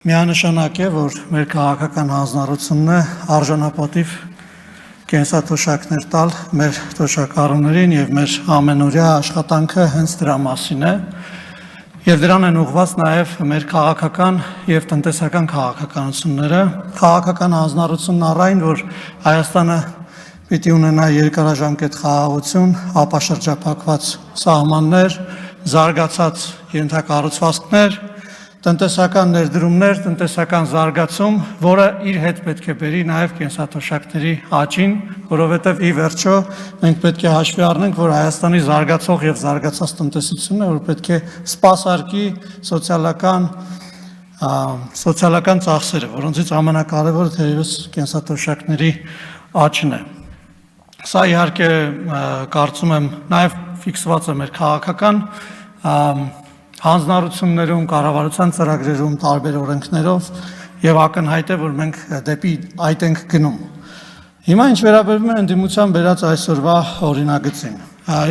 Միանշանակ է, որ մեր քաղաքական հանձնառությունն է արժանապատիվ կենսաթոշակներ տալ մեր թոշակառուներին եւ մեր ամենօրյա աշխատանքը հենց դրա մասին է եւ դրան են ուղղված նաեւ մեր քաղաքական եւ տնտեսական քաղաքականությունները քաղաքական հանձնառությունն առայն որ Հայաստանը պիտի ունենա երկարաժամկետ խաղաղություն, ապաշրջափակված սահմաններ, զարգացած ենթակառուցվածքներ, տնտեսական ներդրումներ, տնտեսական զարգացում, որը իր հետ պետք է բերի նաև կենսաթոշակների աճին, որովհետև ի վերջո մենք պետք է հաշվի առնենք, որ Հայաստանի զարգացող եւ զարգացած տնտեսությունն է, որ պետք է սպասարկի սոցիալական ծախսերը, որոնցից ամենակարևորը թերևս կենսաթոշակների աճն է։ Սա իհարկե կարծում եմ նաև ֆիքսված է մեր քաղաքական հանձնառություններում, կառավարության ծրագրերում, տարբեր օրենքներով եւ ակնհայտ է, որ մենք դեպի այդ ենք գնում։ Հիմա ինչ վերաբերում է ընդդիմության բերած այսօրվա օրինագծին։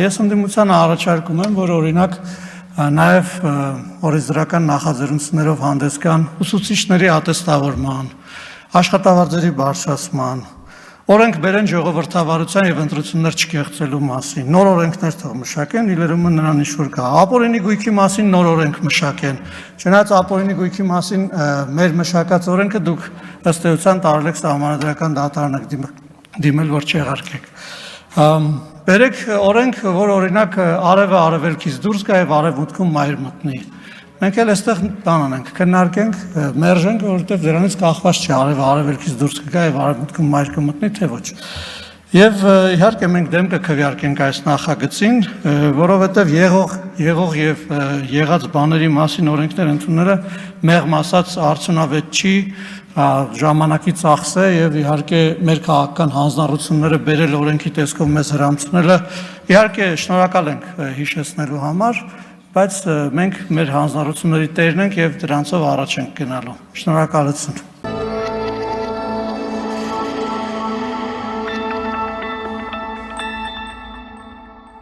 Ես ընդդիմությանը առաջարկում եմ, որ օրինակ նաեւ օրենսդրական նախաձեռնություններով հանդես գան ուսուցիչների ատեստավորման, աշխատավարձերի բարձրացման, օրենք բերեն ժողովրդավարության եւ ընտրություններ չկեղծելու մասին, նոր օրենքներ թող մշակեն, իլերումը նրան ինչ-որ կա, ապօրինի գույքի մասին նոր օրենք մշակեն, չնայած ապօրինի գույքի մասին մեր մշակած օրենքը դուք ըստ էության տարել եք սահմանադրական դատարան դիմել, որ չեղարկեք։ Բերեք օրենք, որ օրինակ արևը արևելքից դուրս գա եւ արևմուտքում մայր մտնի։ Մենք էլ այստեղ բան անենք, քննարկենք, մերժենք, որովհետև դրանից կախված չէ արևը արևելքից դուրս կգա եւ արևմուտքում մայր կմտնի, թե ոչ։ Եվ իհարկե մենք դեմ կքվեարկենք այս նախագծին, որովհետև եղող եւ եղած բաների մասին օրենքներ ընդունելը մեղմ ասած արդյունավետ չի, ժամանակի ծախս է եւ իհարկե մեր քաղաքական հանձնառությունները բերել օրենքի տեսքով մեզ հրամցնելը իհարկե շնորհակալ ենք հիշեցնելու համար, բայց մենք մեր հանձնառությունների տերն ենք եւ դրանցով առաջ ենք գնալու։ Շնորհակալություն։